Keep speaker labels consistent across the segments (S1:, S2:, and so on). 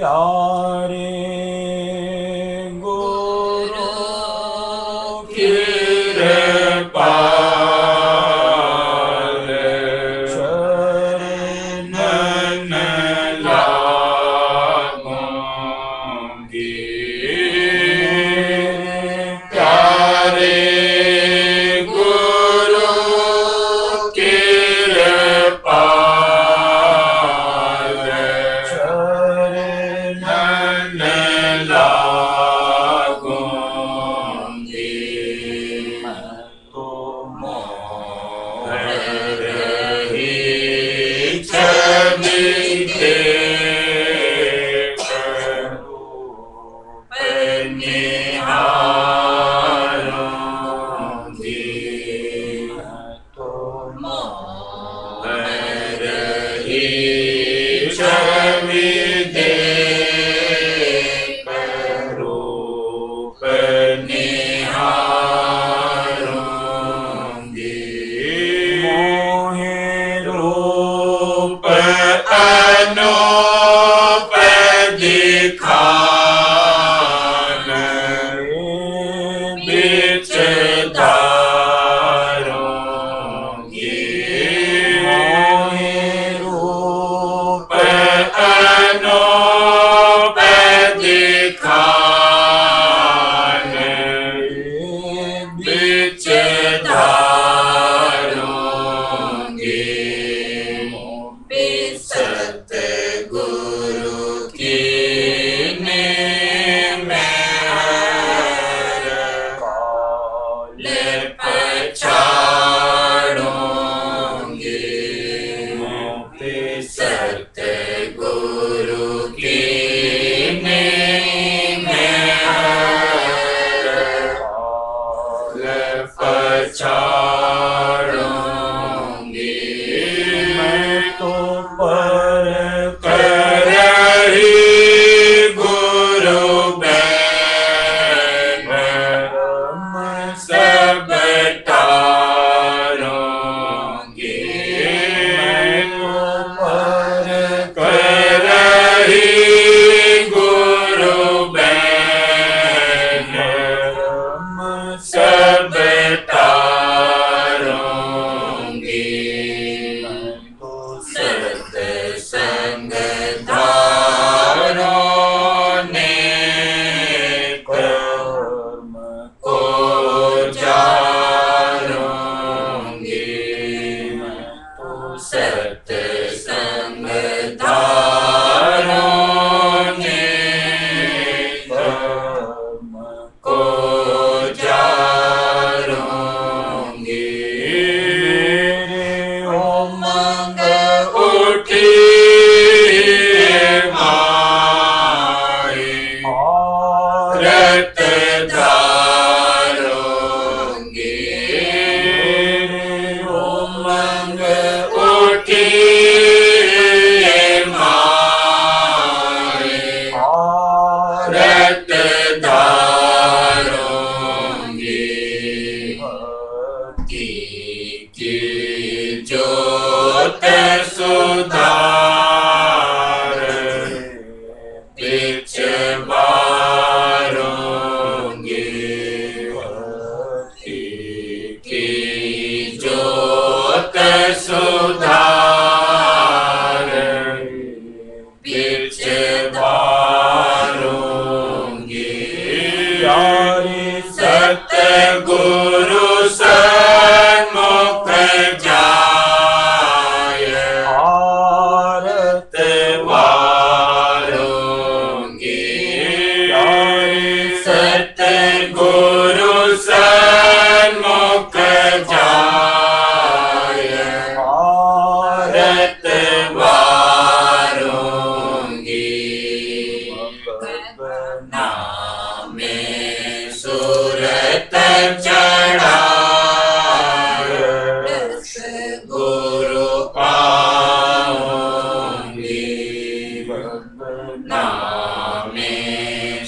S1: प्यारे गुरु कृपा शरणन लागूंगी। प्यारे गुरु कृपा शरणन लागूंगी। मैं तो मोहर ही छवि देख रूप निहारूंगी। मैं तो मोहर ही छवि देख रूप निहारूंगी। मोहे रूप अनूप दिखान बिच दारूंगी। मोहे रूप अनूप दिखान बिच दारूंगी। सतगुरु की मेहर काल पछाड़ूंगी। सतगुरु की मेहर काल पछाड़ूंगी। मैं तो पर करही गुरु बैन सब टारूंगी। मैं तो पर करही गुरु बैन सब टारूंगी। मैं तो सत्संग धारों ने कर्म को जारूंगी। मैं तो सत्संग धारों ने कर्म को जारूंगी। मेरे उमंग उठी माई रत धारूंगी। मेरे उमंग उठी माई रत धारूंगी। भक्ति की ज्योत सुधार बिच बारूंगी। भक्ति की ज्योत सुधार बिच बारूंगी। प्यारे सतगुरु सन्मुख जाय आरत वारूंगी। प्यारे सतगुरु सन्मुख जाय आरत वारूंगी। नाम सूरत चढ़ाए गुरु पाऊंगी। नाम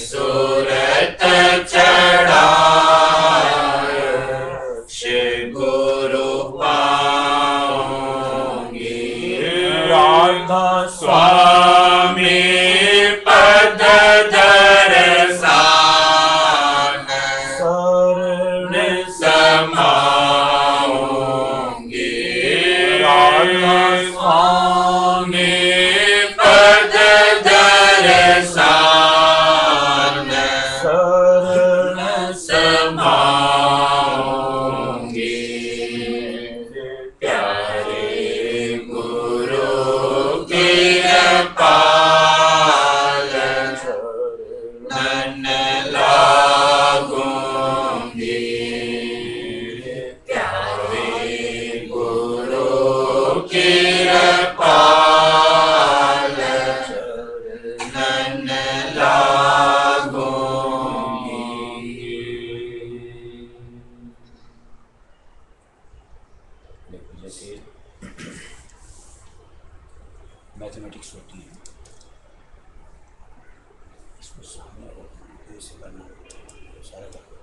S1: सूरत चढ़ाए गुरु पाऊंगी। राधा स्वामी पर पाऊंगी प्यारे गुरु की पाल नन लागूंगी प्यारे गुरु की पाल नन लागूंगी।
S2: देखो जैसे मैथमेटिक्स होती है, इसको सामने रखना, ऐसे करना, सारा करना।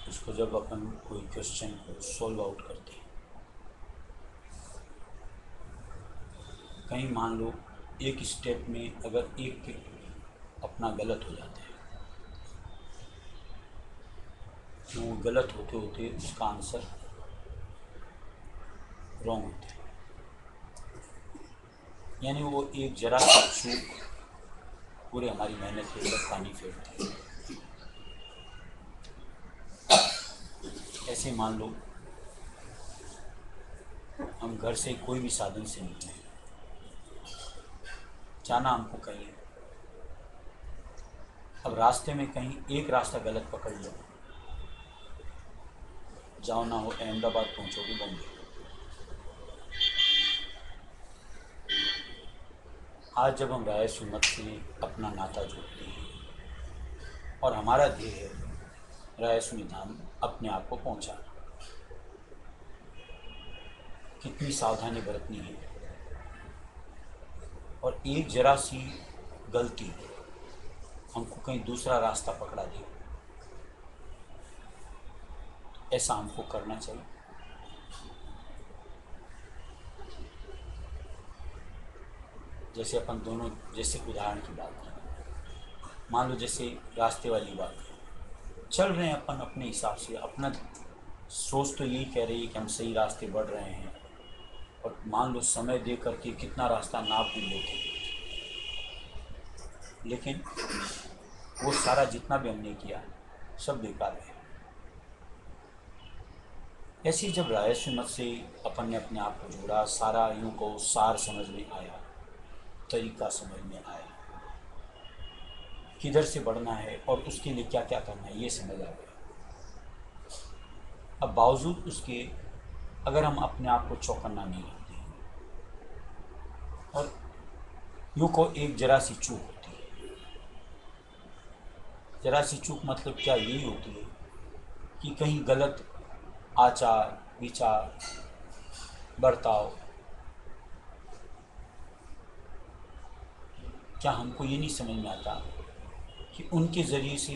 S2: उसको जब अपन कोई क्वेश्चन को सॉल्व आउट करते हैं, कहीं मान लो एक स्टेप में अगर एक अपना गलत हो जाता है तो वो गलत होते होते उसका आंसर रॉन्ग होता है, यानी वो एक जरा सा चूक पूरे हमारी मेहनत के ऊपर पानी फेरती है। ऐसे मान लो हम घर से कोई भी साधन से निकले, जाना हमको कहीं, अब रास्ते में कहीं एक रास्ता गलत पकड़ लो, जाओ ना हो अहमदाबाद पहुंचोगे बॉम्बे। आज जब हम राय सुन्नत से अपना नाता जोड़ते हैं और हमारा ध्येय है राय सुनिधाम अपने आप को पहुंचाना, कितनी सावधानी बरतनी है, और एक जरा सी गलती हमको कहीं दूसरा रास्ता पकड़ा दे, ऐसा हमको करना चाहिए। जैसे अपन दोनों, जैसे उदाहरण की बात करें, मान लो जैसे रास्ते वाली बात है, चल रहे हैं अपन अपने हिसाब से, अपना सोच तो यही कह रही है कि हम सही रास्ते बढ़ रहे हैं, और मान लो समय दे करके कितना रास्ता नाप भी लेते, लेकिन वो सारा जितना भी हमने किया सब बेकार है। ऐसे जब राय सुन्नत से अपन ने अपने आप को जोड़ा, सारा यूँ को सार समझ में आया, तरीका समझ में आया, किधर से बढ़ना है और उसके लिए क्या क्या करना है, ये समझ आ गया। अब बावजूद उसके अगर हम अपने आप को चौकन्ना नहीं रखते हैं और यूँ को एक जरा सी चूक होती है, जरा सी चूक मतलब क्या, यही होती है कि कहीं गलत आचार विचार बर्ताव, क्या हमको ये नहीं समझ में आता कि उनके ज़रिए से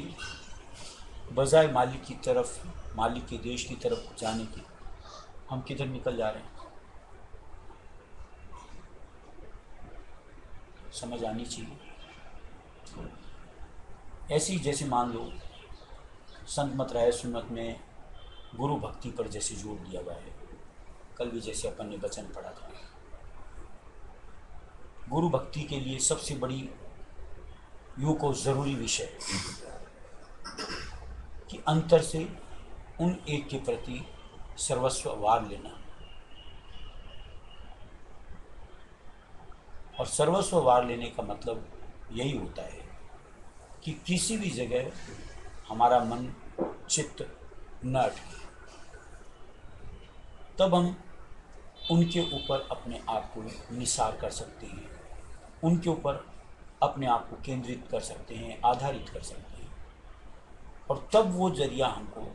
S2: बजाय मालिक की तरफ, मालिक के देश की तरफ जाने के हम किधर निकल जा रहे हैं। समझ आनी चाहिए। ऐसी जैसे मान लो संत मत राय सुन्नत में गुरु भक्ति पर जैसे जोर दिया गया है, कल भी जैसे अपन ने वचन पढ़ा था, गुरु भक्ति के लिए सबसे बड़ी यूँ को ज़रूरी विषय कि अंतर से उन एक के प्रति सर्वस्व वार लेना, और सर्वस्व वार लेने का मतलब यही होता है कि किसी भी जगह हमारा मन चित्त न अटके, तब हम उनके ऊपर अपने आप को निसार कर सकते हैं, उनके ऊपर अपने आप को केंद्रित कर सकते हैं, आधारित कर सकते हैं, और तब वो जरिया हमको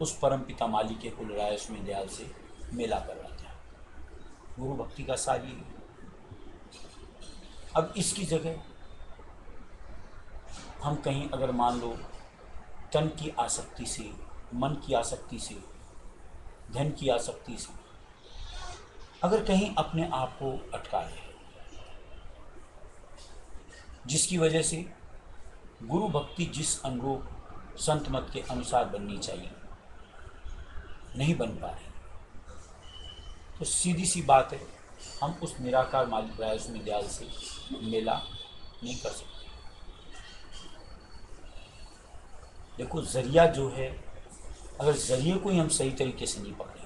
S2: उस परमपिता मालिक के कुल राय उसमें दयाल से मेला करवाता है। गुरु भक्ति का सार ये। अब इसकी जगह हम कहीं अगर मान लो तन की आसक्ति से, मन की आसक्ति से, धन की आसक्ति से अगर कहीं अपने आप को अटका ले, जिसकी वजह से गुरु भक्ति जिस अनुरूप संत मत के अनुसार बननी चाहिए नहीं बन पा रही, तो सीधी सी बात है हम उस निराकार मालिक राय उसमें दयाल से मेला नहीं कर सकते। देखो, जरिया जो है, अगर जरिए को ही हम सही तरीके से नहीं पकड़ेंगे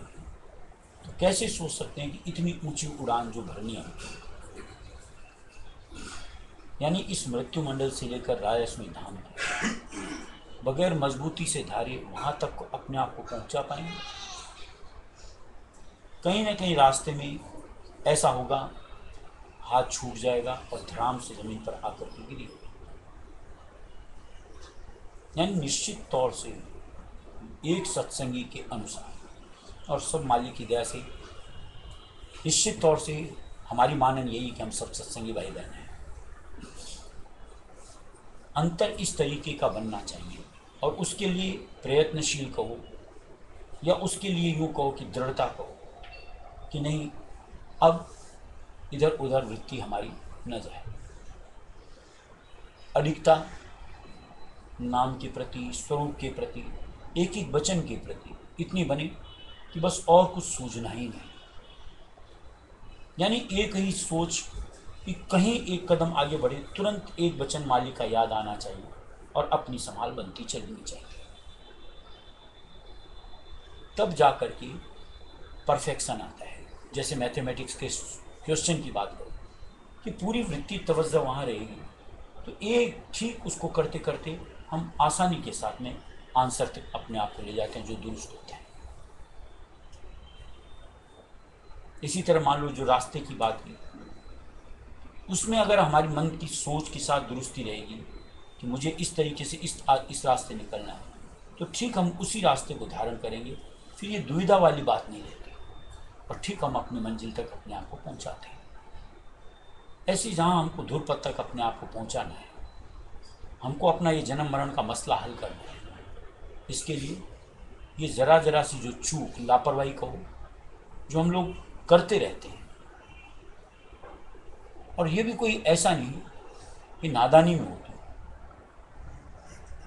S2: तो कैसे सोच सकते हैं कि इतनी ऊंची उड़ान जो भरनी है हमको, यानी इस मृत्यु मंडल से लेकर राजस्वी धाम तक बगैर मजबूती से धारे वहां तक को अपने आप को पहुंचा पाएंगे? कहीं ना कहीं रास्ते में ऐसा होगा, हाथ छूट जाएगा और धड़ाम से जमीन पर आकर के गिरी। यानी निश्चित तौर से एक सत्संगी के अनुसार और सब मालिक की दया से निश्चित तौर से हमारी मानन यही कि हम सब सत्संगी भाई बहन हैं। अंतर इस तरीके का बनना चाहिए और उसके लिए प्रयत्नशील कहो या उसके लिए यूँ कहो कि दृढ़ता कहो कि नहीं, अब इधर उधर वृत्ति हमारी न जाए। अधिकता नाम के प्रति, स्वरूप के प्रति, एक एक वचन के प्रति इतनी बने कि बस और कुछ सूझना ही नहीं। यानी एक ही सोच कि कहीं एक कदम आगे बढ़े, तुरंत एक वचन मालिक का याद आना चाहिए और अपनी संभाल बनती चलनी चाहिए। तब जाकर के परफेक्शन आता है। जैसे मैथमेटिक्स के क्वेश्चन की बात करो कि पूरी वृत्ति तवज्जो वहाँ रहेगी तो एक ठीक उसको करते करते हम आसानी के साथ में आंसर तक अपने आप को ले जाते हैं जो दुरुस्त होता है। इसी तरह मान लो जो रास्ते की बात की, उसमें अगर हमारी मन की सोच के साथ दुरुस्ती रहेगी कि मुझे इस तरीके से इस रास्ते निकलना है, तो ठीक हम उसी रास्ते को धारण करेंगे। फिर ये दुविधा वाली बात नहीं रहती और ठीक हम अपनी मंजिल तक अपने आप को पहुंचाते हैं। ऐसी जहाँ हमको धुर पथ तक अपने आप को पहुंचाना है, हमको अपना ये जन्म मरण का मसला हल करना है। इसके लिए ये ज़रा ज़रा सी जो चूक, लापरवाही कहो, जो हम लोग करते रहते हैं, और ये भी कोई ऐसा नहीं कि नादानी में होती,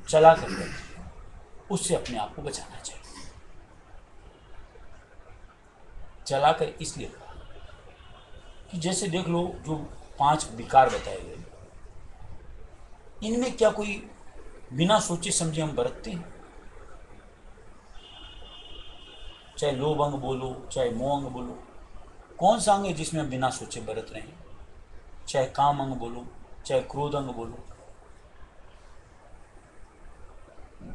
S2: चला कर करते, उससे अपने आप को बचाना चाहिए। चला कर इसलिए कहा कि जैसे देख लो जो 5 विकार बताए गए, इनमें क्या कोई बिना सोचे समझे हम बरतते हैं? चाहे लोभ अंग बोलो, चाहे मोह अंग बोलो, कौन सा अंग है जिसमें हम बिना सोचे बरत रहे हैं? चाहे काम अंग बोलो, चाहे क्रोध अंग बोलो।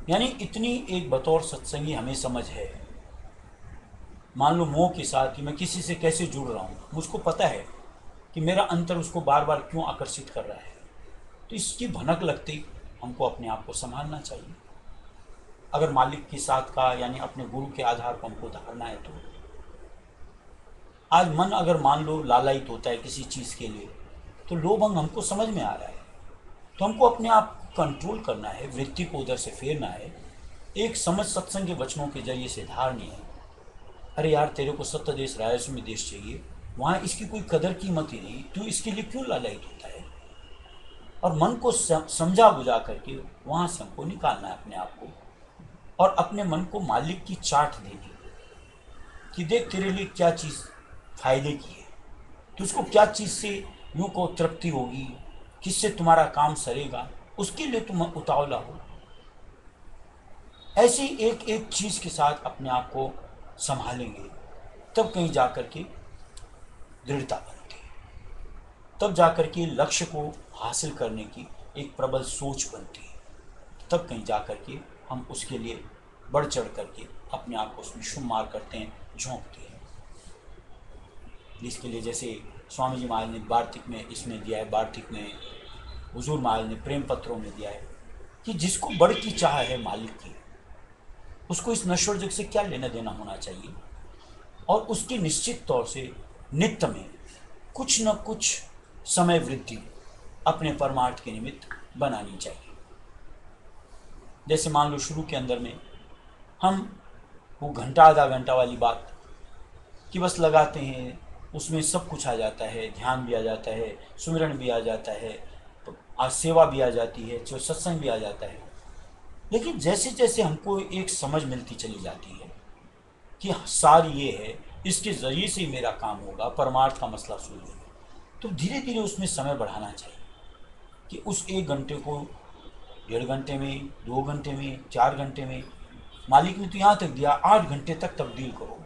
S2: यानी इतनी एक बतौर सत्संगी हमें समझ है। मान लो मोह के साथ कि मैं किसी से कैसे जुड़ रहा हूँ, मुझको पता है कि मेरा अंतर उसको बार बार क्यों आकर्षित कर रहा है, तो इसकी भनक लगते ही हमको अपने आप को संभालना चाहिए। अगर मालिक के साथ का यानी अपने गुरु के आधार पर हमको धारना है, तो आज मन अगर मान लो लालायित होता है किसी चीज़ के लिए, तो लोभ अंग हमको समझ में आ रहा है, तो हमको अपने आप को कंट्रोल करना है, वृत्ति को उधर से फेरना है, एक समझ सत्संग के वचनों के जरिए से धारनी है। अरे यार, तेरे को सत्य देश राजस्वी देश चाहिए, वहाँ इसकी कोई कदर कीमत ही नहीं, तू इसके लिए क्यों लालायित होता है? और मन को समझा बुझा करके वहाँ से हमको निकालना है अपने आप को, और अपने मन को मालिक की चाट देनी कि देख तेरे लिए क्या चीज़ फायदे की है, तुझको क्या चीज़ से यूँ को तृप्ति होगी, किससे तुम्हारा काम सरेगा, उसके लिए तुम उतावला हो। ऐसी एक एक चीज़ के साथ अपने आप को संभालेंगे, तब कहीं जाकर के दृढ़ता बनती है, तब जाकर के लक्ष्य को हासिल करने की एक प्रबल सोच बनती है, तब कहीं जाकर के हम उसके लिए बढ़ चढ़ करके अपने आप को उसमें शुमार करते हैं, झोंकते हैं। जिसके लिए जैसे स्वामी जी महाराज ने वार्तिक में इसमें दिया है, वार्तिक में हुजूर महाराज ने प्रेम पत्रों में दिया है कि जिसको बड़ की चाह है मालिक की, उसको इस नश्वर जग से क्या लेना देना होना चाहिए, और उसकी निश्चित तौर से नित्य में कुछ न कुछ समय वृद्धि अपने परमार्थ के निमित्त बनानी चाहिए। जैसे मान लो शुरू के अंदर में हम वो घंटा आधा घंटा वाली बात कि बस लगाते हैं, उसमें सब कुछ आ जाता है, ध्यान भी आ जाता है, सुमिरन भी आ जाता है, आज सेवा भी आ जाती है, जो सत्संग भी आ जाता है। लेकिन जैसे जैसे हमको एक समझ मिलती चली जाती है कि सार ये है, इसके ज़रिए से ही मेरा काम होगा, परमार्थ का मसला सुलझेगा, तो धीरे धीरे उसमें समय बढ़ाना चाहिए कि उस 1 घंटे को 1.5 घंटे में, 2 घंटे में, 4 घंटे में। मालिक ने तो यहाँ तक दिया 8 घंटे तक तब्दील करो,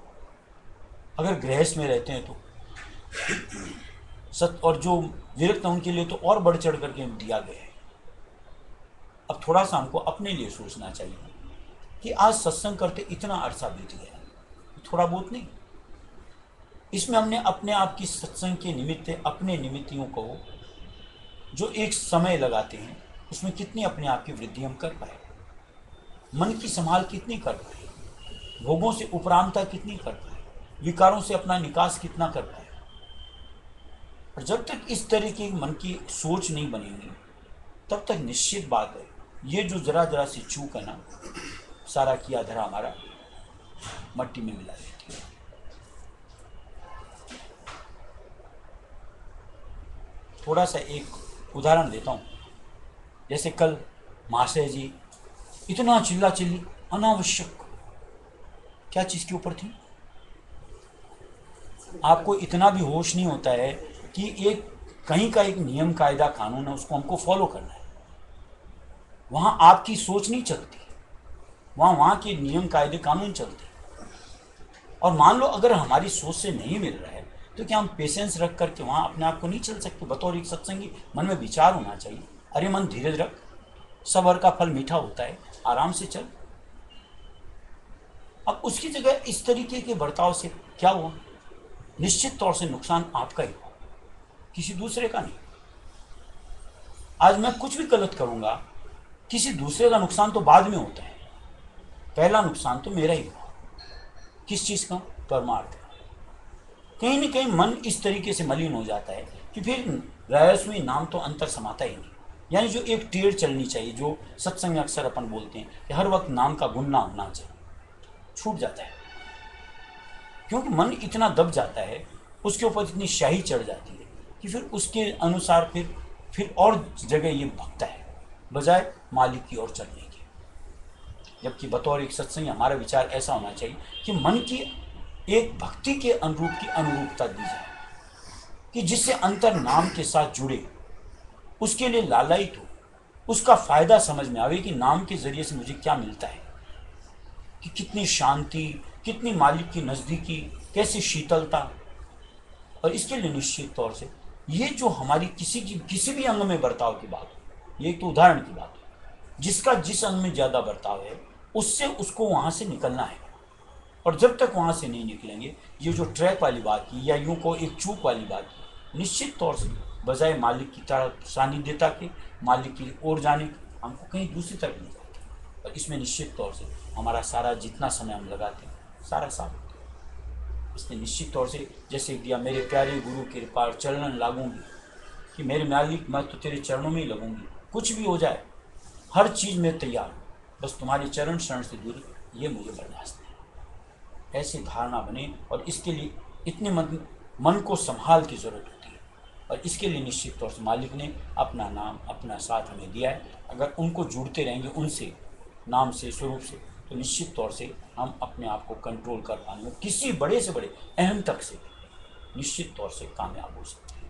S2: अगर गृहस्थ में रहते हैं तो। और जो विरक्त हैं उनके लिए तो और बढ़ चढ़ करके दिया गया है। अब थोड़ा सा हमको अपने लिए सोचना चाहिए कि आज सत्संग करते इतना अरसा बीत गया, थोड़ा बहुत नहीं। इसमें हमने अपने आप की सत्संग के निमित्त अपने निमित्तियों को जो एक समय लगाते हैं उसमें कितनी अपने आप की वृद्धि हम कर पाए, मन की संभाल कितनी कर पाए, भोगों से उपरांता कितनी कर पाए, विकारों से अपना निकास कितना कर पाए। और जब तक इस तरह की मन की सोच नहीं बनेगी तब तक निश्चित बात है ये जो जरा जरा सी चूक है ना, सारा किया धरा हमारा मट्टी में मिला देती है। थोड़ा सा एक उदाहरण देता हूँ। जैसे कल महाशय जी इतना चिल्ला चिल्ली अनावश्यक, क्या चीज़ के ऊपर थी? आपको इतना भी होश नहीं होता है कि एक कहीं का एक नियम कायदा कानून है, उसको हमको फॉलो करना है। वहाँ आपकी सोच नहीं चलती, वहाँ के नियम कायदे कानून चलते। और मान लो अगर हमारी सोच से नहीं मिल रहा है तो क्या हम पेशेंस रख करके वहाँ अपने आप को नहीं चल सकते? बतौर एक सत्संगी मन में विचार होना चाहिए, अरे मन धीरज रख, सब्र का फल मीठा होता है, आराम से चल। अब उसकी जगह इस तरीके के बर्ताव से क्या हुआ? निश्चित तौर से नुकसान आपका ही हुआ, किसी दूसरे का नहीं। आज मैं कुछ भी गलत करूंगा, किसी दूसरे का नुकसान तो बाद में होता है, पहला नुकसान तो मेरा ही हुआ। किस चीज़ का? परमार्थ का। कहीं न कहीं मन इस तरीके से मलिन हो जाता है कि फिर रहस्यमय नाम तो अंतर समाता ही नहीं। यानी जो एक टेढ़ चलनी चाहिए, जो सत्संग में अक्सर अपन बोलते हैं कि हर वक्त नाम का गुण ना होना चाहिए, छूट जाता है। क्योंकि मन इतना दब जाता है, उसके ऊपर इतनी शाही चढ़ जाती है कि फिर उसके अनुसार फिर और जगह ये भगता है बजाय मालिक की ओर चलने की। जबकि बतौर एक सत्संग हमारा विचार ऐसा होना चाहिए कि मन की एक भक्ति के अनुरूप की अनुरूपता दी जाए कि जिससे अंतर नाम के साथ जुड़े, उसके लिए लालायित हो, उसका फायदा समझ में आवे कि नाम के जरिए से मुझे क्या मिलता है, कि कितनी शांति, कितनी मालिक की नज़दीकी, कैसी शीतलता। और इसके लिए निश्चित तौर से ये जो हमारी किसी भी अंग में बर्ताव की बात हो, ये एक तो उदाहरण की बात है, जिसका जिस अंग में ज़्यादा बर्ताव है उससे उसको वहाँ से निकलना है। और जब तक वहाँ से नहीं निकलेंगे, ये जो ट्रैक वाली बात की या यूँ को एक चूक वाली बात की, निश्चित तौर से बजाय मालिक की तरफ सानिध्यता के, मालिक की ओर जाने के, हमको कहीं दूसरी तरफ ले जाते हैं। और इसमें निश्चित तौर से हमारा सारा जितना समय हम लगाते हैं सारा साफ होता है। इसने निश्चित तौर से जैसे दिया, मेरे प्यारे गुरु के पार चरणन लागूंगी, कि मेरे मालिक मैं तो तेरे चरणों में ही लगूंगी, कुछ भी हो जाए हर चीज़ में तैयार, बस तुम्हारे चरण शरण से दूर ये मुझे बर्दाश्त है। ऐसी धारणा बने और इसके लिए इतने मन को संभाल की ज़रूरत होती है। और इसके लिए निश्चित तौर से मालिक ने अपना नाम, अपना साथ हमें दिया है। अगर उनको जुड़ते रहेंगे उनसे, नाम से, स्वरूप से, तो निश्चित तौर से हम अपने आप को कंट्रोल कर पाएंगे, किसी बड़े से बड़े अहम तक से निश्चित तौर से कामयाब हो सकते हैं।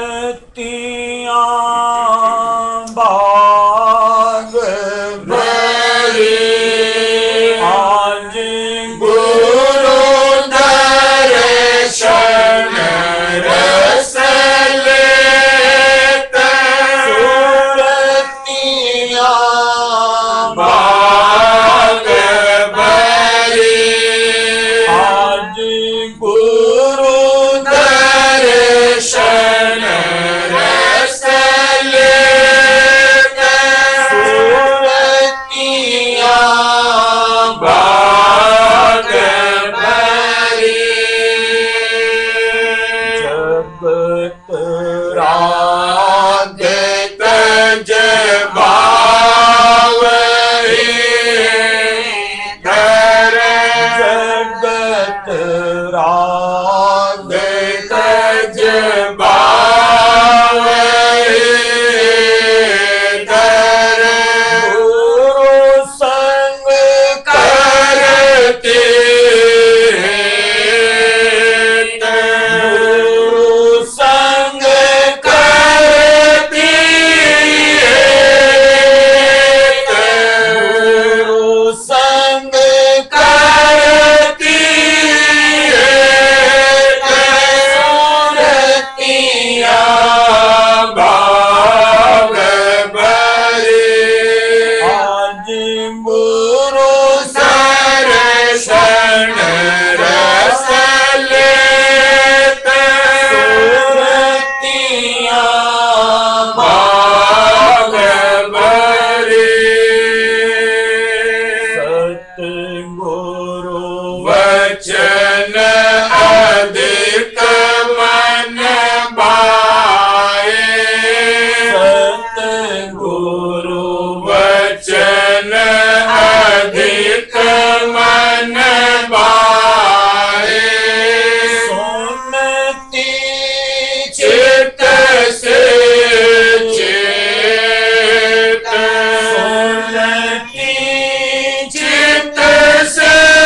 S2: सूरतियाँ बाग भरी आज
S1: गुरु दर्शन रस लेते,
S2: सूरतियाँ
S1: बाग भरी
S2: आज
S1: गुरु दर्शन रस लेते, सूरतियाँ बाग भरी
S2: जगत
S1: राग तज बावरी धर,
S2: जगत राग
S1: तज बावरी धर,
S2: गुरु संग
S1: कर
S2: गुरु
S1: वचन अधिक मन भाए
S2: सतगुरु
S1: वचन अधिक मन भाए
S2: सुनती
S1: चित से चित
S2: सुनती
S1: चित से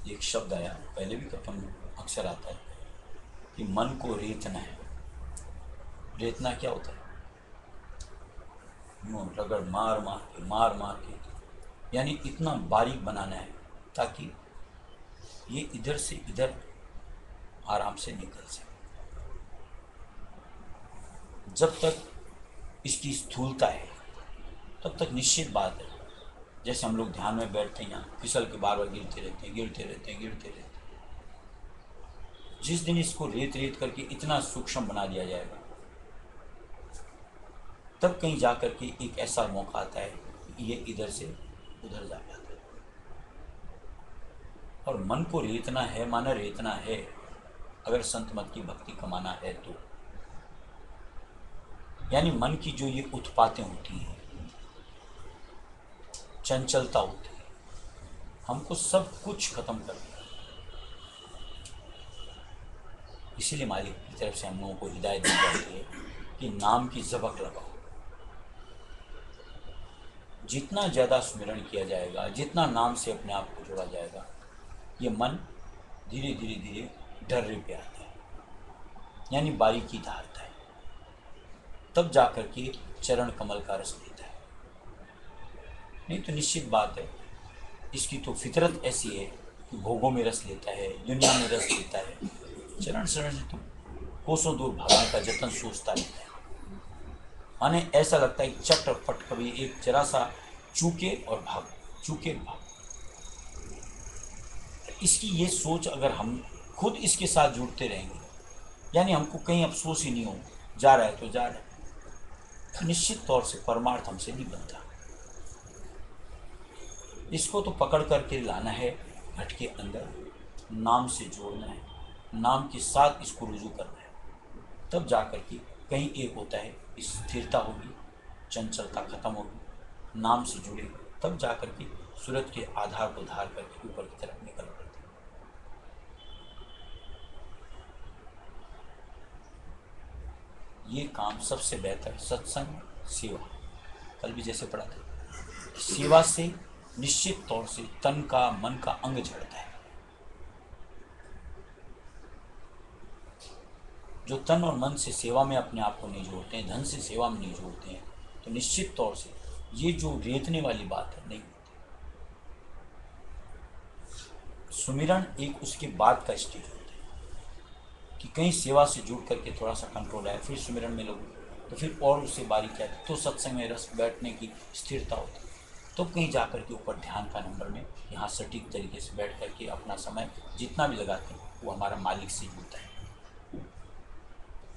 S2: एक शब्द आया, पहले भी कथन अक्सर आता है कि मन को रेतना है। रेतना क्या होता है? यूँ रगड़ मार मार के, यानी इतना बारीक बनाना है ताकि ये इधर से इधर आराम से निकल सके। जब तक इसकी स्थूलता है तब तक निश्चित बात है, जैसे हम लोग ध्यान में बैठते हैं, यहाँ फिसल के बार बार गिरते रहते हैं। जिस दिन इसको रेत करके इतना सूक्ष्म बना दिया जाएगा, तब कहीं जा कर के एक ऐसा मौका आता है कि ये इधर से उधर जा पाता है। और मन को रेतना है माना रेतना है, अगर संत मत की भक्ति कमाना है तो, यानी मन की जो ये उत्पातें होती हैं, चंचलता होती है, हमको सब कुछ खत्म कर दिया। इसीलिए मालिक की तरफ से हम लोगों को हिदायत दी जाती है कि नाम की ज़बक लगाओ। जितना ज़्यादा स्मरण किया जाएगा, जितना नाम से अपने आप को जोड़ा जाएगा, ये मन धीरे धीरे डर्रे पे आता है, यानी बारीकी धारता है। तब जाकर के चरण कमल का रस लेता है। नहीं तो निश्चित बात है, इसकी तो फितरत ऐसी है कि भोगों में रस लेता है, दुनिया में रस लेता है। चरण शरण से तो कोसों दूर भागने का जतन सोचता रहता है। माने ऐसा लगता है कि चटपट कभी एक जरा सा चूके और भाग। इसकी ये सोच अगर हम खुद इसके साथ जुड़ते रहेंगे, यानी हमको कहीं अफसोस ही नहीं हो, जा रहा है तो जा रहा है, तो निश्चित तौर से परमार्थ हमसे नहीं बनता। इसको तो पकड़ करके लाना है, घट के अंदर नाम से जोड़ना है, नाम के साथ इसको रुजू करना है। तब जा कर के कहीं एक होता है, स्थिरता होगी, चंचलता खत्म होगी, नाम से जुड़े, तब जा कर के सूरत के आधार को धार करके ऊपर की तरफ निकल पड़ते। ये काम सबसे बेहतर सत्संग, सेवा, कल भी जैसे पढ़ा था, सेवा से निश्चित तौर से तन का मन का अंग झड़ता है। जो तन और मन से सेवा में अपने आप को नहीं जोड़ते हैं, धन से सेवा में नहीं जोड़ते हैं, तो निश्चित तौर से ये जो रेतने वाली बात है नहीं होती। सुमिरन एक उसके बाद का स्टेज होता है कि कहीं सेवा से जुड़ करके थोड़ा सा कंट्रोल आए, फिर सुमिरन में लोग, तो फिर और उससे बारीक आती, तो सत्संग में रस बैठने की स्थिरता होती, तो कहीं जा कर के ऊपर ध्यान का नंबर में यहाँ सटीक तरीके से बैठ करके अपना समय जितना भी लगाते हैं वो हमारा मालिक से जुड़ता है।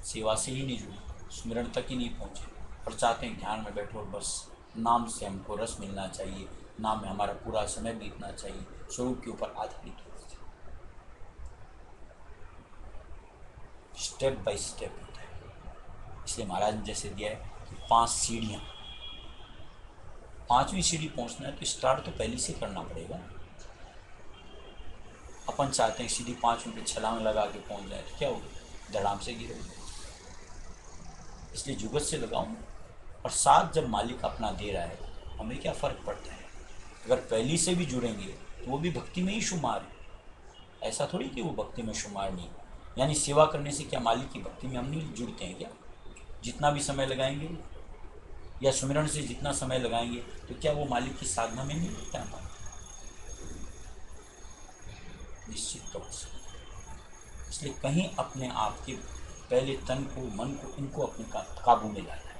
S2: सेवा से ही नहीं जुड़े, स्मरण तक ही नहीं पहुँचे, और चाहते हैं ध्यान में बैठो और बस नाम से हमको रस मिलना चाहिए, नाम में हमारा पूरा समय बीतना चाहिए, स्वरूप के ऊपर आधारित होना चाहिए। स्टेप बाय स्टेप होता है। इसलिए महाराज ने जैसे दिया है कि 5 सीढ़ियाँ, 5वीं सीढ़ी पहुँचना है तो स्टार्ट तो पहले से करना पड़ेगा। अपन चाहते हैं सीधी 5वीं पे छलांग लगा के पहुँच जाए तो क्या होगा, धड़ाम से गिरोगे। इसलिए जुगत से लगाऊं, और साथ जब मालिक अपना दे रहा है हमें क्या फ़र्क पड़ता है। अगर पहली से भी जुड़ेंगे तो वो भी भक्ति में ही शुमार है, ऐसा थोड़ी कि वो भक्ति में शुमार नहीं। यानी सेवा करने से क्या मालिक की भक्ति में हम नहीं जुड़ते हैं क्या? जितना भी समय लगाएंगे या सुमिरन से जितना समय लगाएंगे तो क्या वो मालिक की साधना में नहीं जुड़ता है हमारा? निश्चित तौर से। इसलिए कहीं अपने आप के पहले तन को, मन को, इनको अपने काबू में लाना है,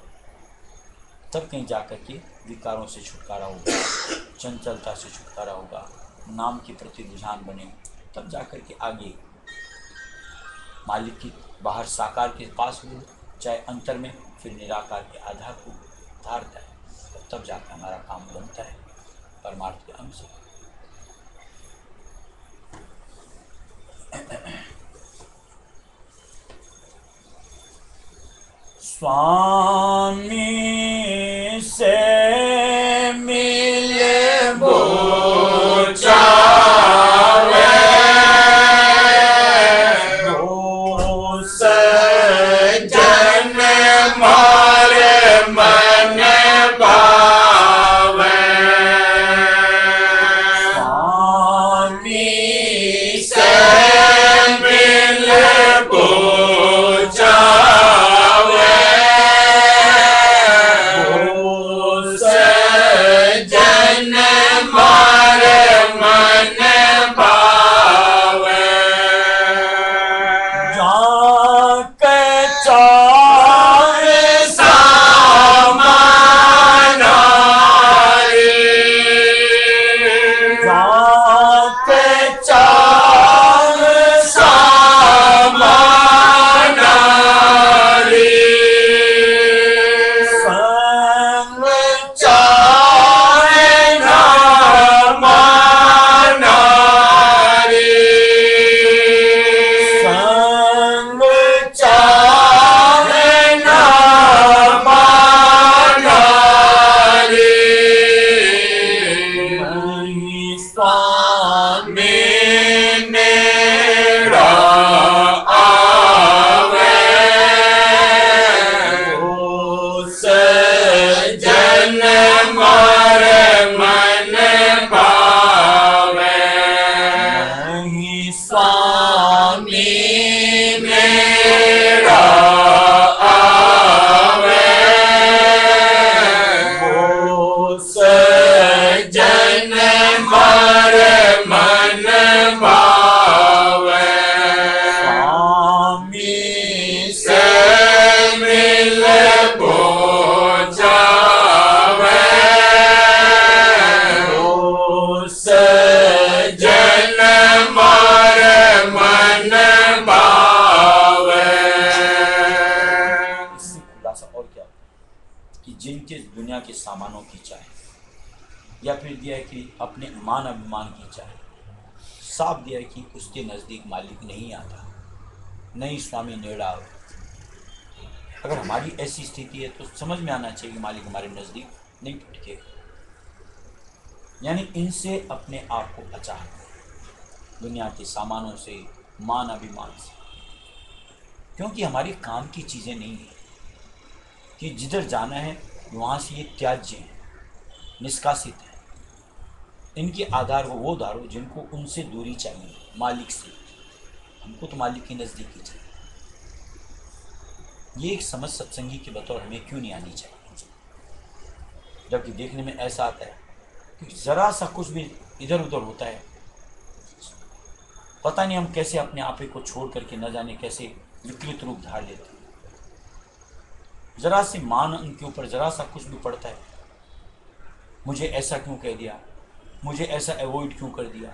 S2: तब कहीं जाकर के विकारों से छुटकारा होगा, चंचलता से छुटकारा होगा, नाम के प्रति रुझान बने, तब जाकर के आगे मालिक की बाहर साकार के पास हो, चाहे अंतर में, फिर निराकार के आधार को धारता है, तब जाकर हमारा काम बनता है परमार्थ के अंग से। स्वामी से मिले
S1: बोचावे
S2: वो
S1: सज्जन मारे मन भावे
S2: स्वामी स्वामी
S1: मेरा आवे
S2: ओ
S1: सजन मार मन भावे
S2: नहीं स्वामी
S1: मेरा आवे
S2: ओ
S1: सजन मार मन भावे
S2: स्वामी
S1: से मिल जावे
S2: ओ
S1: सजन मार मन भावे
S2: इससे खुलासा और क्या कि जिनके दुनिया के सामानों की चाहे या फिर दिया है कि अपने मान अभिमान की चाहे, साफ दिया है कि उसके नज़दीक मालिक नहीं आता, नहीं स्वामी नेड़ा आवे। अगर हमारी ऐसी स्थिति है तो समझ में आना चाहिए कि मालिक हमारे नज़दीक नहीं पटकेगा। यानी इनसे अपने आप को बचा है, दुनिया के सामानों से, मान अभिमान से, क्योंकि हमारी काम की चीज़ें नहीं है कि जिधर जाना है वहाँ से ये त्याज्य है, निष्कासित है। इनके आधार वो धारो जिनको उनसे दूरी चाहिए, मालिक से। हमको तो मालिक के नज़दीकी चाहिए। ये एक समझ सत्संगी के बतौर हमें क्यों नहीं आनी चाहिए, जबकि देखने में ऐसा आता है कि ज़रा सा कुछ भी इधर उधर होता है, पता नहीं हम कैसे अपने आपे को छोड़ करके न जाने कैसे विकृत रूप धार लेते हैं। ज़रा से मान उनके ऊपर ज़रा सा कुछ भी पड़ता है, मुझे ऐसा क्यों कह दिया, मुझे ऐसा अवॉइड क्यों कर दिया।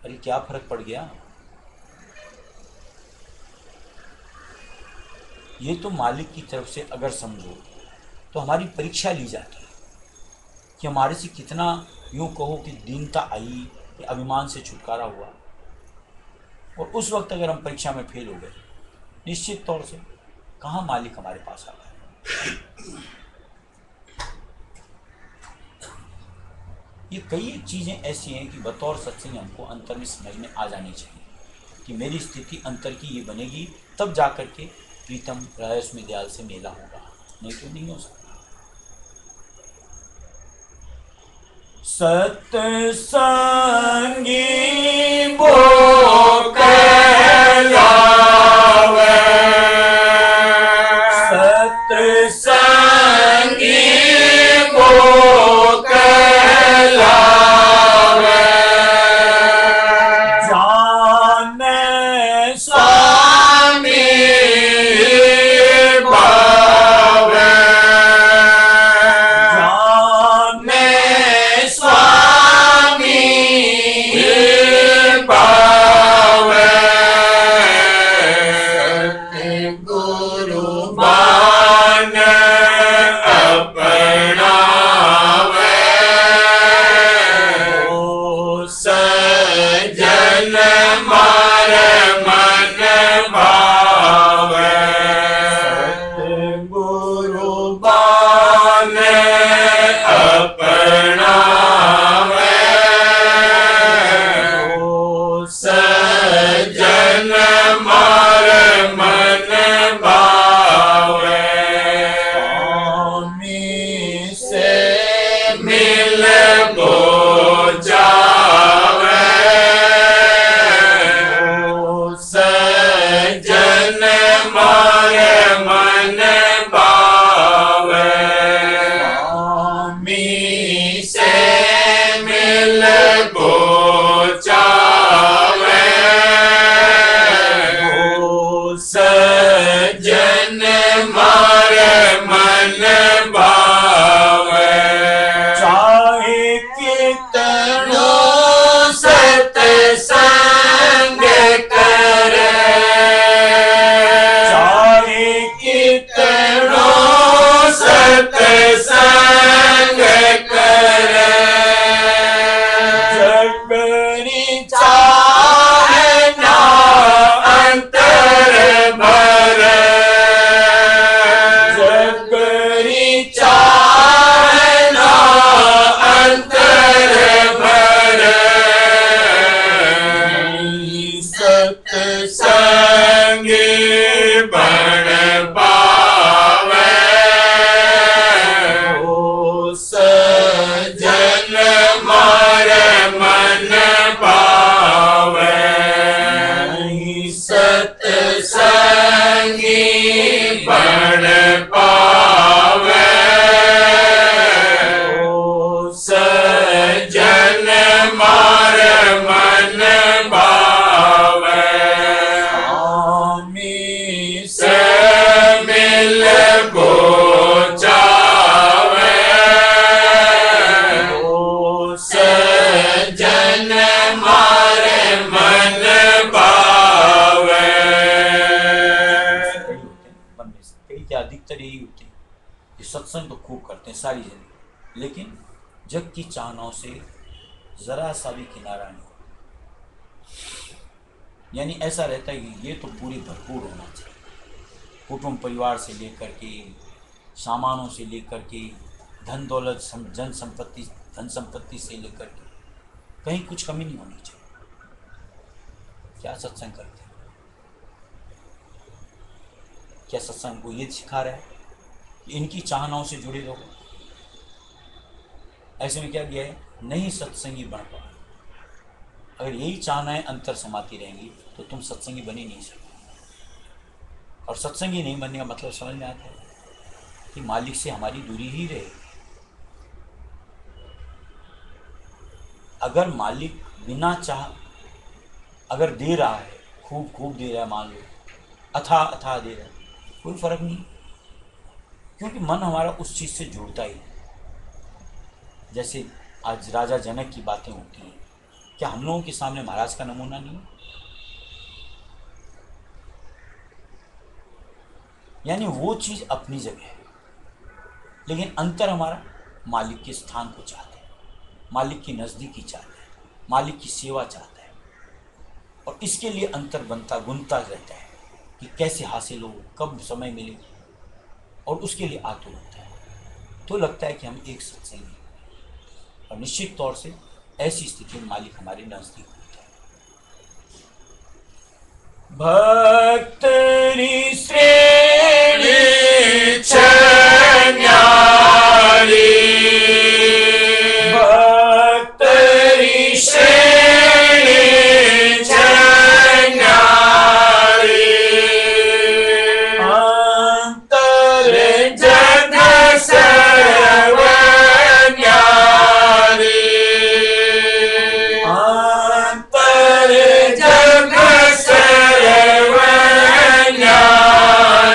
S2: अरे क्या फर्क पड़ गया। ये तो मालिक की तरफ से अगर समझो तो हमारी परीक्षा ली जाती है कि हमारे से कितना, यूँ कहो कि दीनता आई या अभिमान से छुटकारा हुआ। और उस वक्त अगर हम परीक्षा में फेल हो गए, निश्चित तौर से कहाँ मालिक हमारे पास आता है। ये कई चीज़ें ऐसी हैं कि बतौर सत्संग हमको अंतर में समझ में आ जानी चाहिए कि मेरी स्थिति अंतर की ये बनेगी, तब जा कर के प्रीतम रायस में दयाल से मेला होगा, नहीं तो नहीं हो सकता। सत्संगी
S1: वो कहलावे
S2: सत्संगी
S1: वो कहलावे
S2: जाने
S1: स्वामी भावे
S2: जाने
S1: स्वामी भावे गुरु मान अपनावे
S2: ओ
S1: सजन मार मन भावे
S2: गुरु
S1: बान अपनावे
S2: ओ
S1: सजन मार मन भावे
S2: स्वामी से
S1: मिल जावे
S2: ओ
S1: सजन मार मन भावे
S2: स्वामी
S1: से मिल जावे
S2: ओ
S1: सजन मार मन भावे
S2: चाहे कितनो
S1: सत्संग करे
S2: चाहे कितनो
S1: सत्संग करे
S2: जगरी
S1: चाहे ना अंतर भरे
S2: जगरी
S1: चाहे ना अंतर पावे सजन मार मन भावे
S2: स्वामी
S1: से मिल को चावे सजन मार मन भावे।
S2: कई क्या अधिकतर यही होते हैं कि सत्संग तो खूब करते हैं सारी जिंदगी, लेकिन जग की चाहनाओं से जरा सा भी किनारा नहीं, यानी ऐसा रहता है कि ये तो पूरी भरपूर होना चाहिए, कुटुंब परिवार से लेकर के, सामानों से लेकर के, धन दौलत धन संपत्ति से लेकर के, कहीं कुछ कमी नहीं होनी चाहिए। क्या सत्संग करते हैं? क्या सत्संग को ये सिखा रहा है कि इनकी चाहनाओं से जुड़े रहो? ऐसे में क्या दिया है, नहीं सत्संगी बन पाओ। अगर यही चाहनाएं अंतर समाती रहेंगी तो तुम सत्संगी बन ही नहीं सकते। और सत्संगी नहीं बनने का मतलब समझ में आता है कि मालिक से हमारी दूरी ही रहे। अगर मालिक बिना चाह अगर दे रहा है, खूब खूब दे रहा है, मान लो अथाह दे रहा है, कोई फर्क नहीं, क्योंकि मन हमारा उस चीज़ से जुड़ता ही है। जैसे आज राजा जनक की बातें होती हैं, क्या हम लोगों के सामने महाराज का नमूना नहीं है? यानी वो चीज़ अपनी जगह है, लेकिन अंतर हमारा मालिक के स्थान को चाहते हैं, मालिक की नज़दीकी चाहते हैं, मालिक की सेवा चाहता है, और इसके लिए अंतर बनता गुनता रहता है कि कैसे हासिल हो, कब समय मिले, और उसके लिए आतुर होता है। तो लगता है कि हम एक सत्संगी हैं, और निश्चित तौर से ऐसी स्थिति में मालिक हमारे नजदीक होता है। भक्त श्रेणी
S1: न्यारी भक्त श्रेणी न्यारी अंतर जग सर्व न्यारी अंतर जग सर्व न्यारी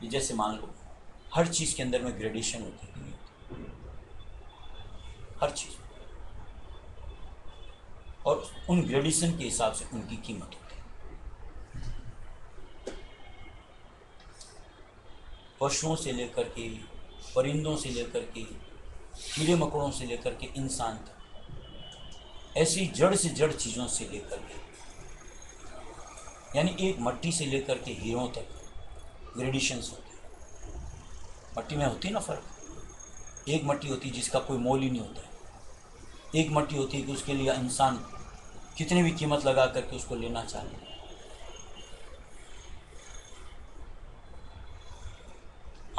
S2: ये जैसे मान लो हर चीज़ के अंदर में ग्रेडेशन होती है, हर चीज़, और उन ग्रेडेशन के हिसाब से उनकी कीमत होती है। पशुओं से लेकर के, परिंदों से लेकर के, कीड़े मकोड़ों से लेकर के इंसान तक, ऐसी जड़ से जड़ चीज़ों से लेकर के, यानी एक मट्टी से लेकर के हीरों तक ग्रेडिशंस होते हैं। मट्टी में होती ना फ़र्क, एक मट्टी होती है जिसका कोई मोल ही नहीं होता है, एक मट्टी होती है कि उसके लिए इंसान कितनी भी कीमत लगा करके उसको लेना चाहे।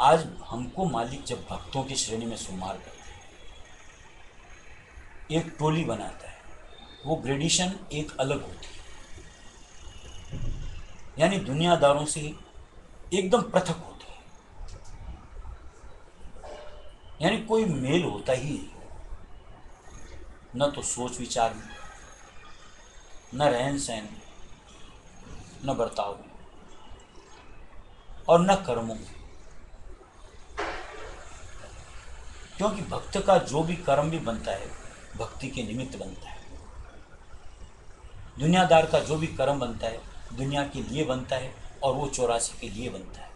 S2: आज हमको मालिक जब भक्तों की श्रेणी में शुमार करता है, एक टोली बनाता है, वो ग्रेडिशन एक अलग होती है, यानी दुनियादारों से एकदम पृथक होती है, यानी कोई मेल होता ही नहीं, न तो सोच विचार में, न रहन सहन, न बर्ताव में, और न कर्मों में। क्योंकि भक्त का जो भी कर्म भी बनता है भक्ति के निमित्त बनता है, दुनियादार का जो भी कर्म बनता है दुनिया के लिए बनता है, और वो 84 के लिए बनता है।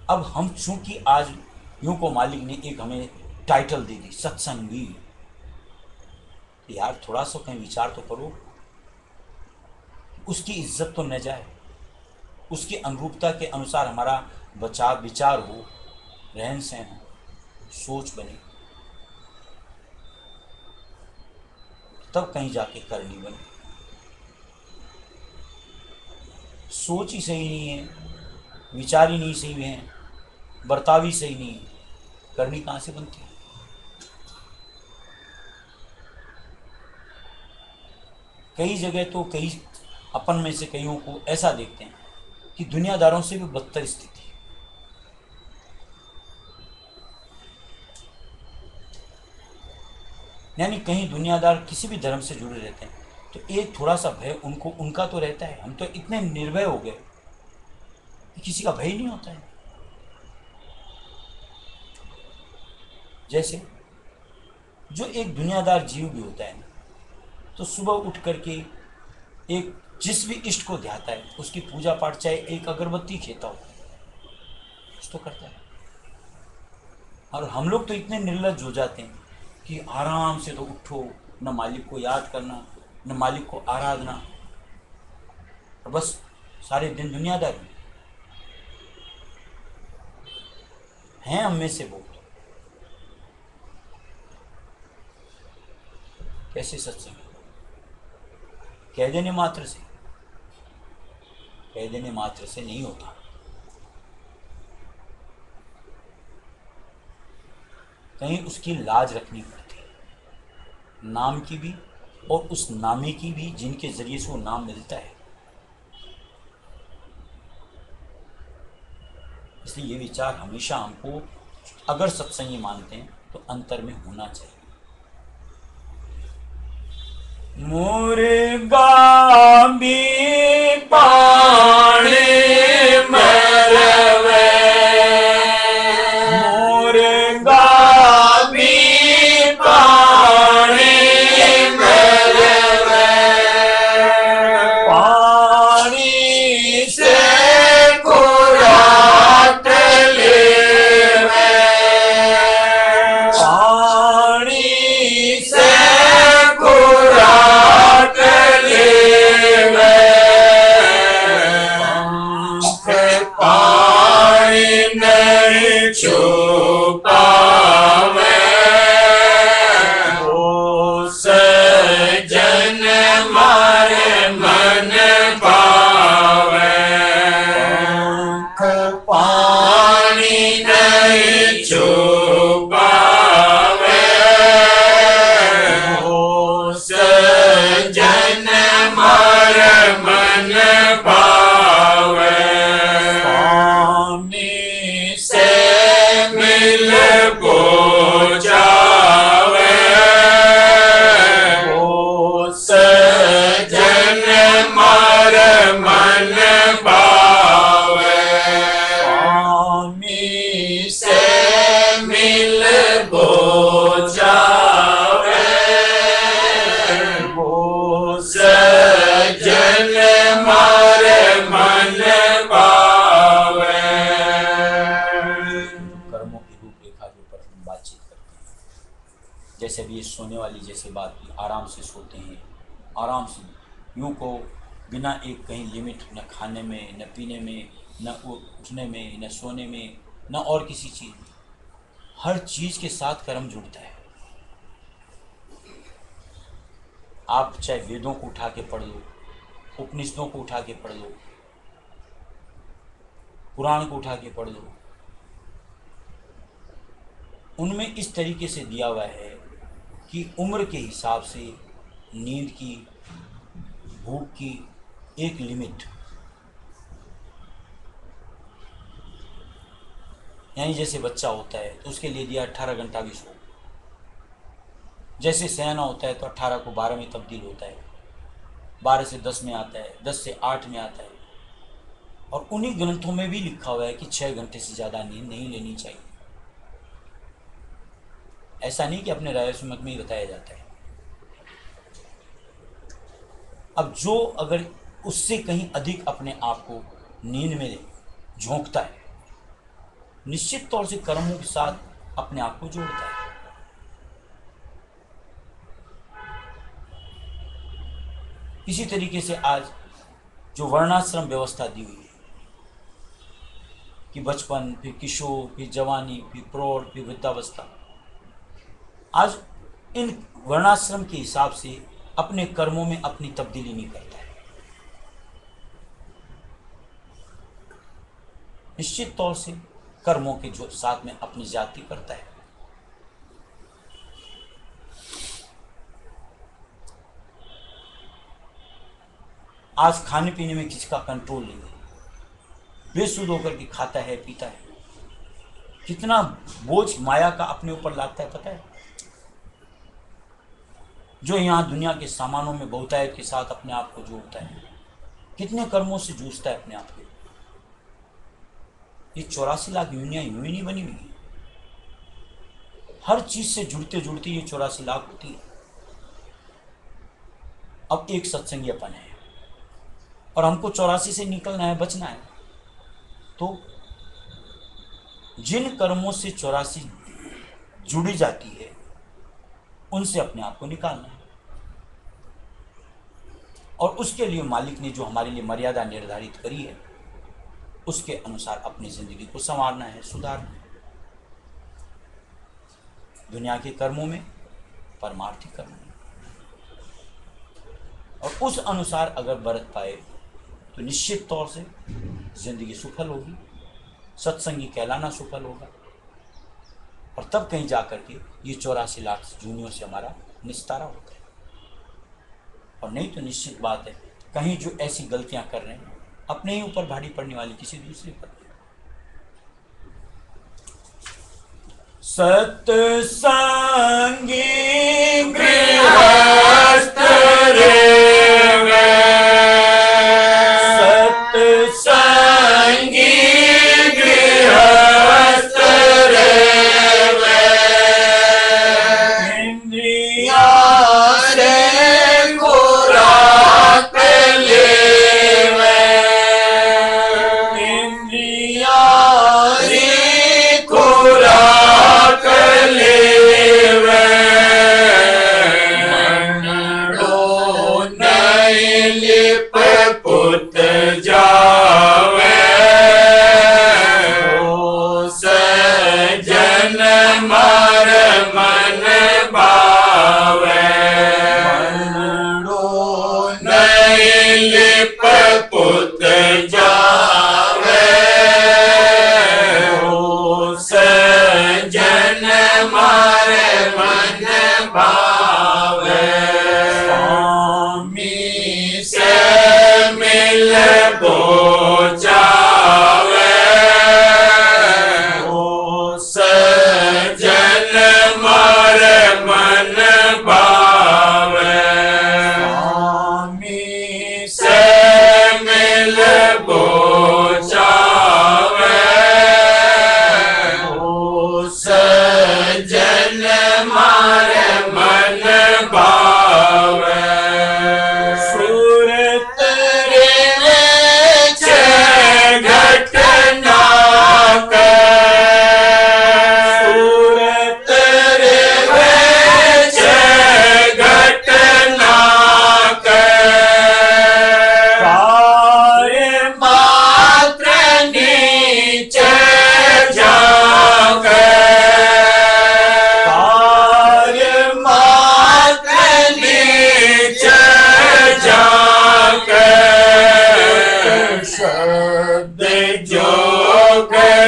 S2: अब हम चूंकि आज यूं को मालिक ने एक हमें टाइटल दे दी सत्संगी, यार थोड़ा सा कहीं विचार तो करो, उसकी इज्जत तो न जाए, उसकी अनुरूपता के अनुसार हमारा बचाव विचार हो, रहन सहन हो, सोच बने, तब कहीं जाके करनी बने। सोच ही सही नहीं है, विचार ही नहीं सही है, बर्ताव ही सही नहीं है, करनी कहाँ से बनती है। कई जगह तो कई अपन में से कईयों को ऐसा देखते हैं कि दुनियादारों से भी बदतर स्थिति है। यानी कहीं दुनियादार किसी भी धर्म से जुड़े रहते हैं तो एक थोड़ा सा भय उनको उनका तो रहता है। हम तो इतने निर्भय हो गए कि किसी का भय ही नहीं होता है। जैसे जो एक दुनियादार जीव भी होता है तो सुबह उठ करके एक जिस भी इष्ट को ध्याता है उसकी पूजा पाठ, चाहे एक अगरबत्ती खेता हो कुछ तो करता है। और हम लोग तो इतने निर्लज्ज हो जाते हैं कि आराम से तो उठो, न मालिक को याद करना, न मालिक को आराधना, और बस सारे दिन दुनियादारी हैं हम में से बहुत। कैसे सत्संग? कह देने मात्र से, कह देने मात्र से नहीं होता। कहीं उसकी लाज रखनी पड़ती है, नाम की भी और उस नामी की भी जिनके जरिए से वो नाम मिलता है। इसलिए ये विचार हमेशा हमको, अगर सत्संगी मानते हैं तो अंतर में होना चाहिए। मुर्गा भी पानी मरवे, मुर्गा भी पानी मरवे, पानी से खुराक लेवे, पानी से खुराक लेवे।
S1: मारे मन भावे
S2: स्वामी
S1: से मिल बोझावे
S2: वो
S1: सजन मारे मन भावे।
S2: कर्मों की रूपरेखा के ऊपर हम बातचीत करते हैं। जैसे भी ये सोने वाली जैसे बात की, आराम से सोते हैं, आराम से यूँ को बिना एक कहीं लिमिट, न खाने में, न पीने में, न उठने में, न सोने में, न और किसी चीज़ में। हर चीज़ के साथ कर्म जुड़ता है। आप चाहे वेदों को उठा के पढ़ लो, उपनिषदों को उठा के पढ़ लो, पुराण को उठा के पढ़ लो, उनमें इस तरीके से दिया हुआ है कि उम्र के हिसाब से नींद की, भूख की एक लिमिट, यानी जैसे बच्चा होता है तो उसके लिए दिया 18 घंटा भी सो, जैसे सयाना होता है तो 18 को 12 में तब्दील होता है, 12 से 10 में आता है, 10 से 8 में आता है। और उन्हीं ग्रंथों में भी लिखा हुआ है कि 6 घंटे से ज़्यादा नींद नहीं लेनी चाहिए। ऐसा नहीं कि अपने राय सुमत में ही बताया जाता है। अब जो अगर उससे कहीं अधिक अपने आप को नींद में झोंकता है, निश्चित तौर से कर्मों के साथ अपने आप को जोड़ता है। इसी तरीके से आज जो वर्णाश्रम व्यवस्था दी हुई है कि बचपन, फिर किशोर, फिर जवानी, फिर प्रौढ़, फिर वृद्धावस्था, आज इन वर्णाश्रम के हिसाब से अपने कर्मों में अपनी तब्दीली नहीं करता है। निश्चित तौर से कर्मों के जो साथ में अपनी जाति करता है। आज खाने पीने में किसका कंट्रोल नहीं है, बेसुध होकर के खाता है, पीता है, कितना बोझ माया का अपने ऊपर लाता है पता है। जो यहाँ दुनिया के सामानों में बहुतायत के साथ अपने आप को जोड़ता है, कितने कर्मों से जूझता है अपने आप को। ये 84 लाख यूनियाँ यूं ही नहीं बनी हुई है, हर चीज से जुड़ते जुड़ते ये 84 लाख होती है। अब एक सत्संगीपन है और हमको 84 से निकलना है, बचना है, तो जिन कर्मों से 84 जुड़ी जाती है उनसे अपने आप को निकालना है। और उसके लिए मालिक ने जो हमारे लिए मर्यादा निर्धारित करी है उसके अनुसार अपनी जिंदगी को संवारना है, सुधारना है। दुनिया के कर्मों में, परमार्थिक कर्मों में, और उस अनुसार अगर बरत पाए तो निश्चित तौर से जिंदगी सफल होगी, सत्संगी कहलाना सफल होगा, और तब कहीं जाकर के ये 84 लाख जूनियों से हमारा निस्तारा होता है। और नहीं तो निश्चित बात है कहीं जो ऐसी गलतियां कर रहे हैं अपने ही ऊपर भारी पड़ने वाली किसी दूसरे पर। सत्संगी
S1: गृहस्थ रेवे सत्संगी गृहस्थ रेवे
S2: इंद्रिया
S1: से खुराक लेवे
S2: इंद्रिया
S1: खुराक लेवे मनडो नहीं लिप पुत जावे सजन मार मन भावे मनडो नहीं लिप पुत जावे सजन मारे मन भावे स्वामी से मिल बोझावे सजन मारे मन भावे स्वामी से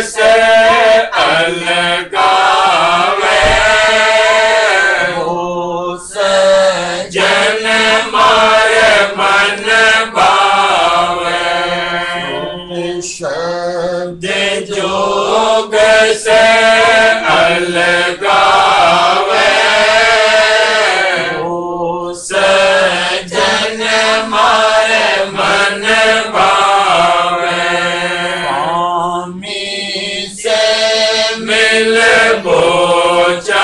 S1: से अलगावे वो सजन मारे मन भावे शब्द जोग से अलगावे वो सजन मारे मन भावे स्वामी से मिल बोचावे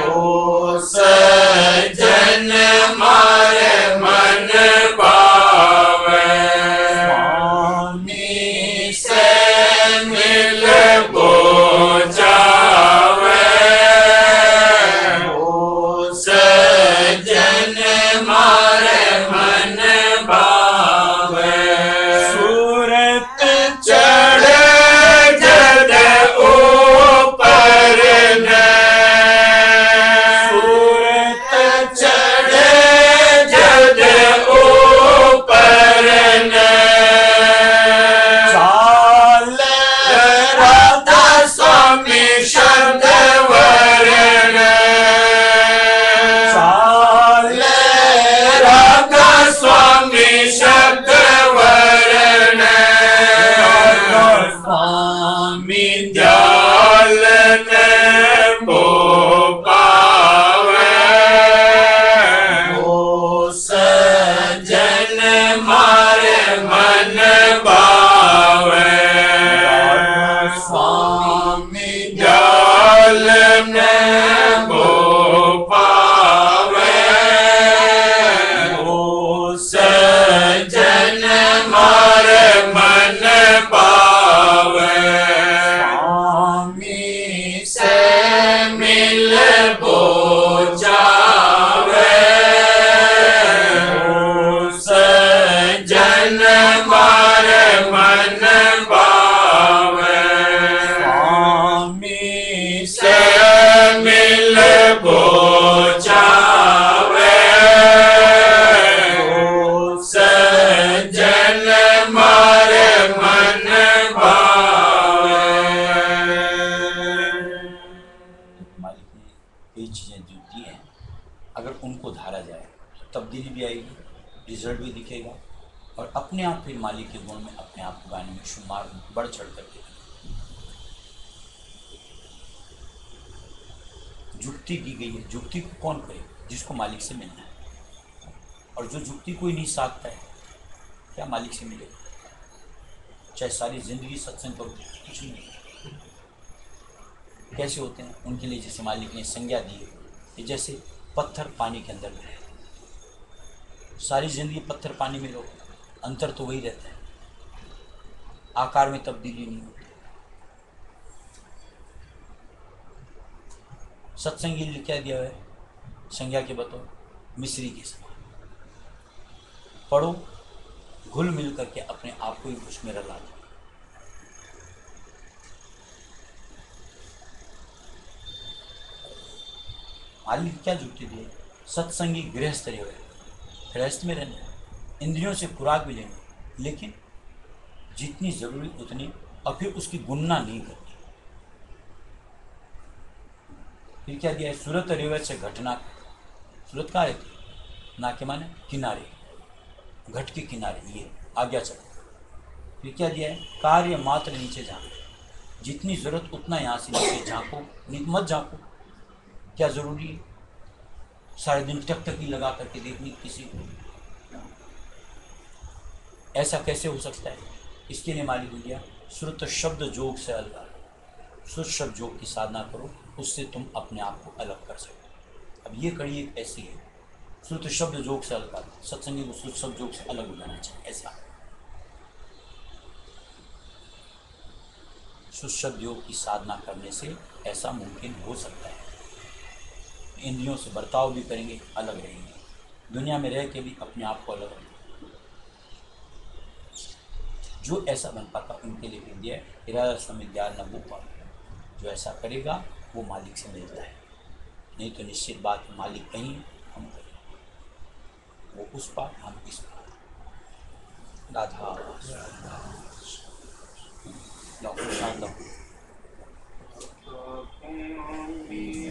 S1: वो सजन मारे मन भावे स्वामी से मिल बोचावे वो सजन मारे मन भावे सूरत चढ़े जद ऊपर न सूरत चढ़े जद ऊपर न चाल राधा स्वामी शब्द वर्ण चाल राधा स्वामी शब्द वर्ण स्वामी दयाल को पावे वो सजन मारे मन भावे स्वामी दयाल को पावे वो सजन मारे मन पावे स्वामी से मिल बोचावे वो सजन मारे मन भावे स्वामी से मिल बोचावे वो सजन मारे मन भावे।
S2: मालिक ने कई चीज़ें जो दी हैं, अगर उनको धारा जाए तो तब्दीली भी आएगी, रिजल्ट भी दिखेगा और अपने आप फिर मालिक के गुण में अपने आप को गाने में शुमार बढ़ चढ़ करके जुक्ति दी गई है। जुक्ति को कौन करे? जिसको मालिक से मिलना है। और जो जुक्ति कोई नहीं साधता है, क्या मालिक से मिलेगा? चाहे सारी जिंदगी सत्संग करो, कुछ नहीं। कैसे होते हैं? उनके लिए जैसे मालिक ने संज्ञा दी है कि जैसे पत्थर पानी के अंदर रहे, सारी जिंदगी पत्थर पानी में रहो, अंतर तो वही रहता है, आकार में तब्दीली नहीं होती। सत्संगी लिए क्या दिया है? संज्ञा के बतौर मिश्री के समान पढ़ो, घुल मिल करके अपने आप को ही उसमें रला दो। मालिक क्या जुक्ति दिए? सत्संगी गृहस्थ रहे हुए, गृहस्थ में रहना, इंद्रियों से खुराक भी लेना, लेकिन जितनी जरूरी उतनी, और फिर उसकी गुणना नहीं करती। फिर क्या दिया है? सूरत रेवत से घटना। सूरत कहाँ रहती? ना के माने किनारे, घट के किनारे, ये आज्ञा चल। फिर क्या दिया है? कार्य मात्र नीचे झांको, जितनी जरूरत उतना यहाँ से नीचे झांको, मत झांको। क्या जरूरी है सारे दिन टकटकी लगा करके देखनी किसी को? ऐसा कैसे हो सकता है? इसके लिए मालिक हो गया श्रुत शब्द जोग से अलग। श्रुत शब्द जोग की साधना करो, उससे तुम अपने आप को अलग कर सकते। अब ये कड़ी एक ऐसी है, श्रुत शब्द जोग से अलग। सत्संगी को श्रुत शब्द जोग से अलग हो जाना चाहिए। ऐसा श्रुत शब्द योग की साधना करने से ऐसा मुमकिन हो सकता है। इंद्रियों से बर्ताव भी करेंगे, अलग रहेंगे, दुनिया में रह के भी अपने आप को अलग रखेंगे। जो ऐसा बन पाता उनके लिए विद्या इरादा समिद्या न वो पाता। जो ऐसा करेगा वो मालिक से मिलता है, नहीं तो निश्चित बात है मालिक कहीं, हम कहीं, वो उस पार हम इस पार। राधा लाओ, प्रसाद लाओ।